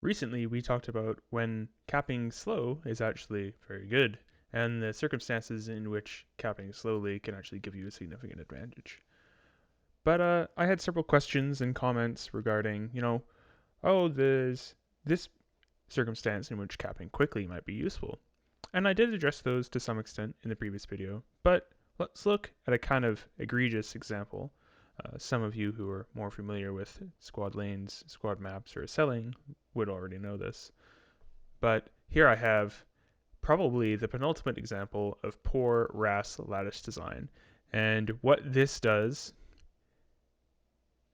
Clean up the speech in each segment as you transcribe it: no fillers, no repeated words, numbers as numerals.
Recently, we talked about when capping slow is actually very good, and the circumstances in which capping slowly can actually give you a significant advantage. But I had several questions and comments regarding, oh, there's this circumstance in which capping quickly might be useful. And I did address those to some extent in the previous video, but let's look at a kind of egregious example. Some of you who are more familiar with squad lanes, squad maps, or selling would already know this. But here I have probably the penultimate example of poor RAS lattice design. And what this does,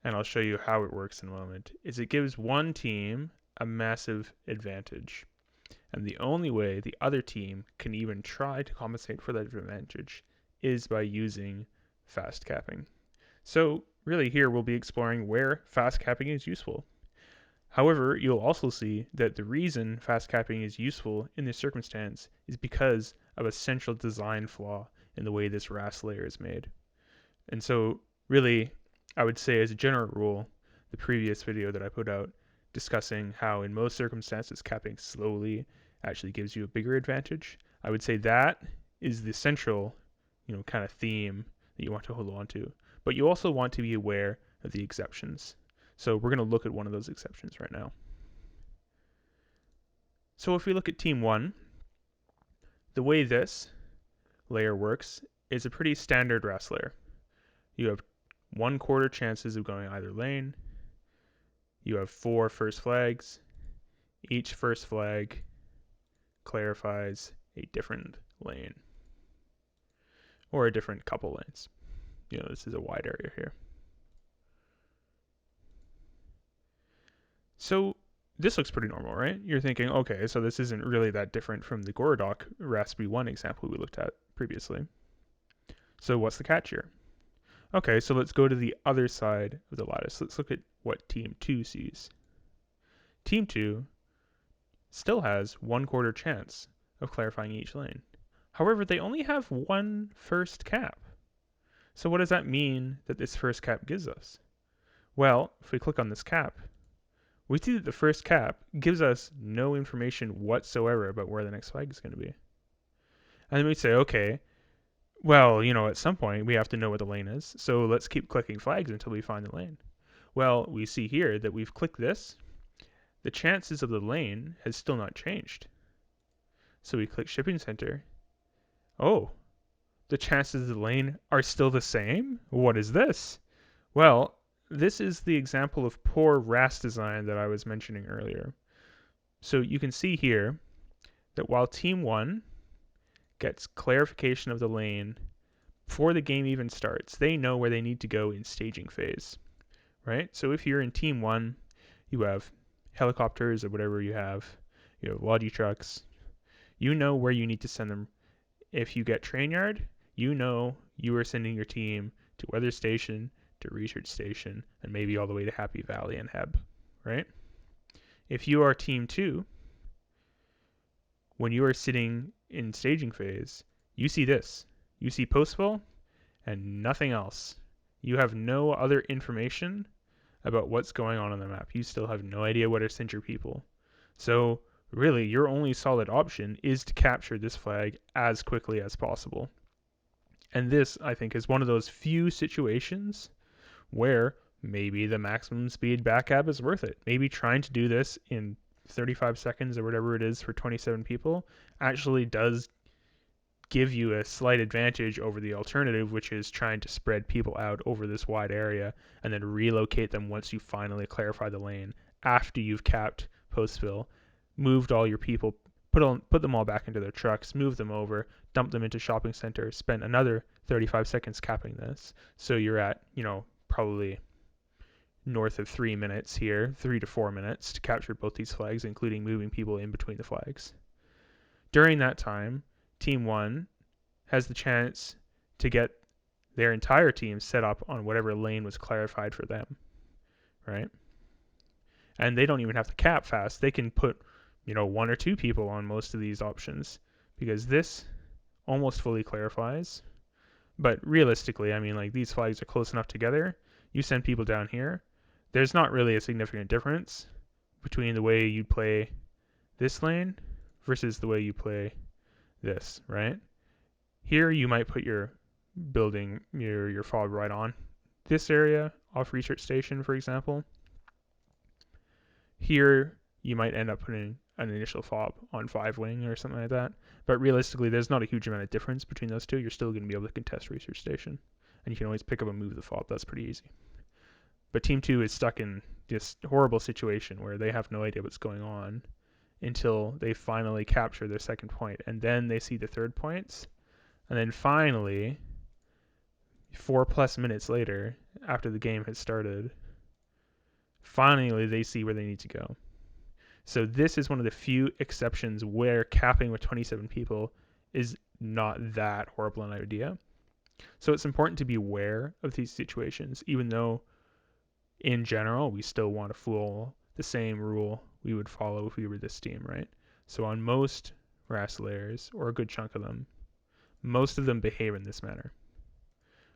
and I'll show you how it works in a moment, is it gives one team a massive advantage. And the only way the other team can even try to compensate for that advantage is by using fast capping. So really here we'll be exploring where fast capping is useful. However, you'll also see that the reason fast capping is useful in this circumstance is because of a central design flaw in the way this RAS layer is made. And so really, I would say as a general rule, the previous video that I put out discussing how in most circumstances capping slowly actually gives you a bigger advantage, I would say that is the central, kind of theme that you want to hold on to. But you also want to be aware of the exceptions. So we're going to look at one of those exceptions right now. So if we look at team 1, the way this layer works is a pretty standard RAS layer. You have 1/4 chances of going either lane. You have 4 first flags. Each first flag clarifies a different lane or a different couple lanes. This is a wide area here. So this looks pretty normal, right? You're thinking, okay, so this isn't really that different from the Gorodok RASP1 example we looked at previously. So what's the catch here? Okay, so let's go to the other side of the lattice. Let's look at what Team 2 sees. Team 2 still has 1/4 chance of clarifying each lane. However, they only have one first cap. So what does that mean that this first cap gives us? Well, if we click on this cap, we see that the first cap gives us no information whatsoever about where the next flag is going to be. And then we say, okay, well, at some point we have to know what the lane is, so let's keep clicking flags until we find the lane. Well, we see here that we've clicked this. The chances of the lane has still not changed. So we click shipping center. Oh, the chances of the lane are still the same? What is this? Well, this is the example of poor RAS design that I was mentioning earlier. So you can see here that while Team 1 gets clarification of the lane before the game even starts, they know where they need to go in staging phase, right? So if you're in Team 1, you have helicopters or whatever you have Logi trucks, you know where you need to send them. If you get train yard, you know you are sending your team to weather station, to research station, and maybe all the way to Happy Valley and Heb, right? If you are Team 2, when you are sitting in staging phase, you see this. You see postfill and nothing else. You have no other information about what's going on the map. You still have no idea where to send your people. So really, your only solid option is to capture this flag as quickly as possible. And this, I think, is one of those few situations where maybe the maximum speed backcap is worth it. Maybe trying to do this in 35 seconds or whatever it is for 27 people actually does give you a slight advantage over the alternative, which is trying to spread people out over this wide area and then relocate them once you finally clarify the lane after you've capped postfill, moved all your people, put them all back into their trucks, move them over, dump them into shopping center, spend another 35 seconds capping this. So you're at, probably north of 3 minutes here, 3 to 4 minutes to capture both these flags, including moving people in between the flags. During that time, Team 1 has the chance to get their entire team set up on whatever lane was clarified for them, right? And they don't even have to cap fast. They can put, 1 or 2 people on most of these options because this almost fully clarifies. But realistically, these flags are close enough together. You send people down here. There's not really a significant difference, between the way you play this lane versus the way you play this, right? Here you might put your building your fob right on this area off research station, for example. Here you might end up putting an initial fob on 5 wing or something like that. But realistically, there's not a huge amount of difference between those two. You're still going to be able to contest research station, and you can always pick up and move the fob. That's pretty easy. But Team 2 is stuck in this horrible situation where they have no idea what's going on until they finally capture their second point, and then they see the third points, and then finally, 4+ minutes later, after the game has started, finally they see where they need to go. So this is one of the few exceptions where capping with 27 people is not that horrible an idea. So it's important to be aware of these situations, even though in general we still want to follow the same rule we would follow if we were this team, right? So on most RAS layers, or a good chunk of them, most of them behave in this manner,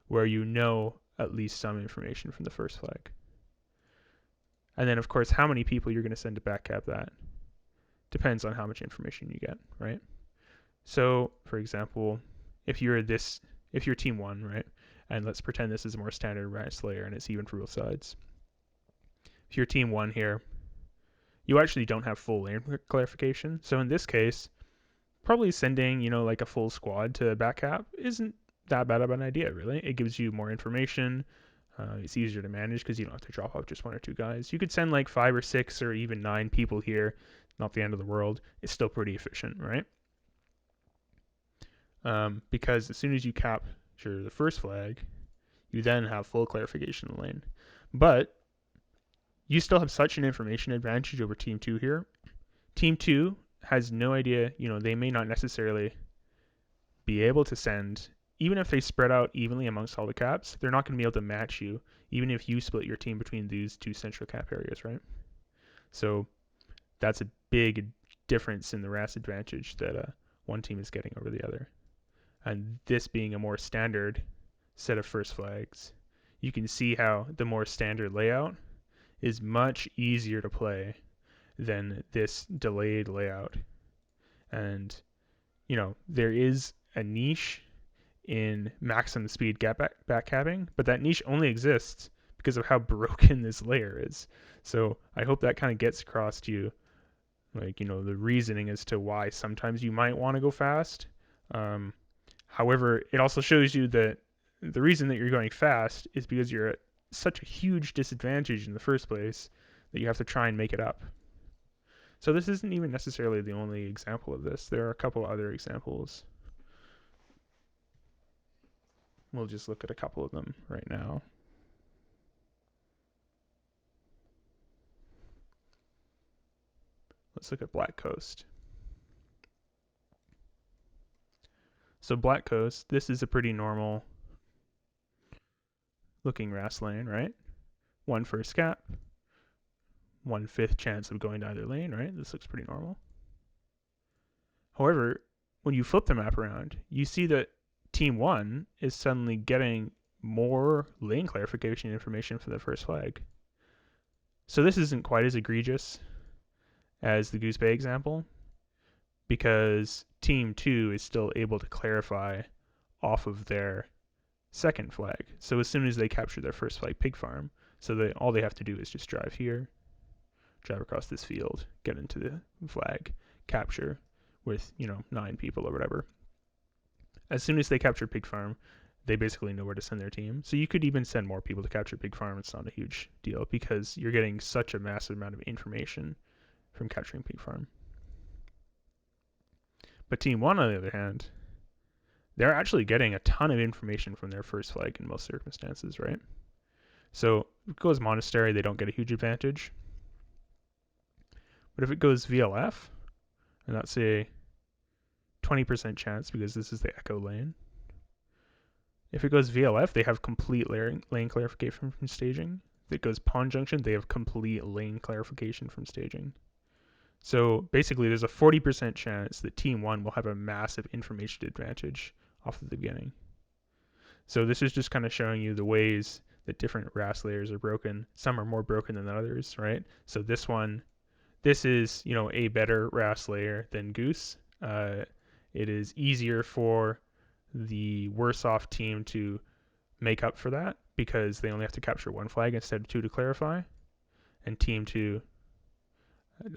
where you know at least some information from the first flag. And then, of course, how many people you're going to send to backcap that depends on how much information you get, right? So, for example, if you're team 1, right, and let's pretend this is a more standard RAS layer and it's even for both sides. If you're team 1 here, you actually don't have full lane clarification. So in this case, probably sending, like a full squad to backcap isn't that bad of an idea, really. It gives you more information. It's easier to manage because you don't have to drop off just 1 or 2 guys. You could send like 5 or 6 or even 9 people here. Not the end of the world. It's still pretty efficient, right? Because as soon as you capture the first flag, you then have full clarification in the lane. But you still have such an information advantage over Team 2 here. Team 2 has no idea, they may not necessarily be able to send, even if they spread out evenly amongst all the caps, they're not going to be able to match you, even if you split your team between these 2 central cap areas, right? So that's a big difference in the RAS advantage that one team is getting over the other. And this being a more standard set of first flags, you can see how the more standard layout is much easier to play than this delayed layout. And, there is a niche in maximum speed backcapping, but that niche only exists because of how broken this layer is. So I hope that kind of gets across to you, the reasoning as to why sometimes you might want to go fast. However, it also shows you that the reason that you're going fast is because you're at such a huge disadvantage in the first place that you have to try and make it up. So this isn't even necessarily the only example of this. There are a couple other examples. We'll just look at a couple of them right now. Let's look at Black Coast. So Black Coast, this is a pretty normal looking RAS lane, right? 1 first cap, 1/5 chance of going to either lane, right? This looks pretty normal. However, when you flip the map around, you see that Team 1 is suddenly getting more lane clarification information for the first flag. So this isn't quite as egregious as the Goose Bay example, because Team 2 is still able to clarify off of their second flag. So as soon as they capture their first flag pig farm, so all they have to do is just drive here, drive across this field, get into the flag, capture with, 9 people or whatever. As soon as they capture pig farm, they basically know where to send their team. So you could even send more people to capture pig farm. It's not a huge deal because you're getting such a massive amount of information from capturing pig farm. But Team 1, on the other hand, they're actually getting a ton of information from their first flag in most circumstances, right? So if it goes Monastery, they don't get a huge advantage. But if it goes VLF, and that's a 20% chance because this is the Echo lane. If it goes VLF, they have complete lane clarification from staging. If it goes Pawn Junction, they have complete lane clarification from staging. So basically, there's a 40% chance that Team 1 will have a massive information advantage off of the beginning. So this is just kind of showing you the ways that different RAS layers are broken. Some are more broken than others, right? So this one, this is, a better RAS layer than Goose. It is easier for the worse off team to make up for that because they only have to capture one flag instead of two to clarify, and team two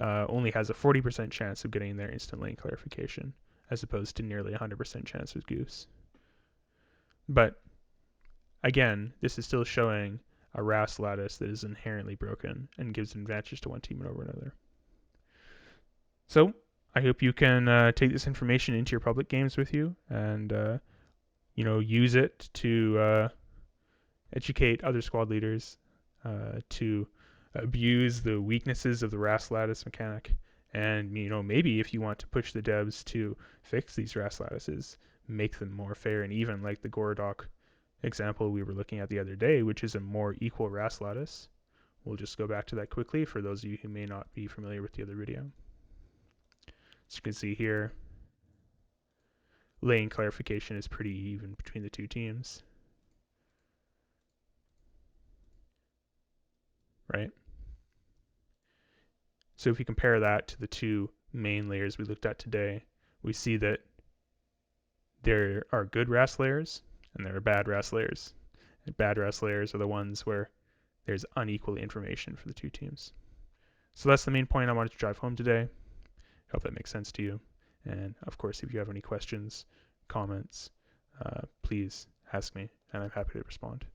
only has a 40% chance of getting their instant lane clarification as opposed to nearly 100% chance with Goose. But again, this is still showing a RAS lattice that is inherently broken and gives an advantage to one team over another. So I hope you can take this information into your public games with you and use it to educate other squad leaders to abuse the weaknesses of the RAS lattice mechanic. And maybe if you want to push the devs to fix these RAS lattices, make them more fair and even, like the Gorodok example we were looking at the other day, which is a more equal RAS lattice. We'll just go back to that quickly for those of you who may not be familiar with the other video. As you can see here, lane clarification is pretty even between the two teams, right? So if we compare that to the two main layers we looked at today, we see that there are good RAS layers and there are bad RAS layers. And bad RAS layers are the ones where there's unequal information for the two teams. So that's the main point I wanted to drive home today. Hope that makes sense to you. And of course, if you have any questions, comments, please ask me, and I'm happy to respond.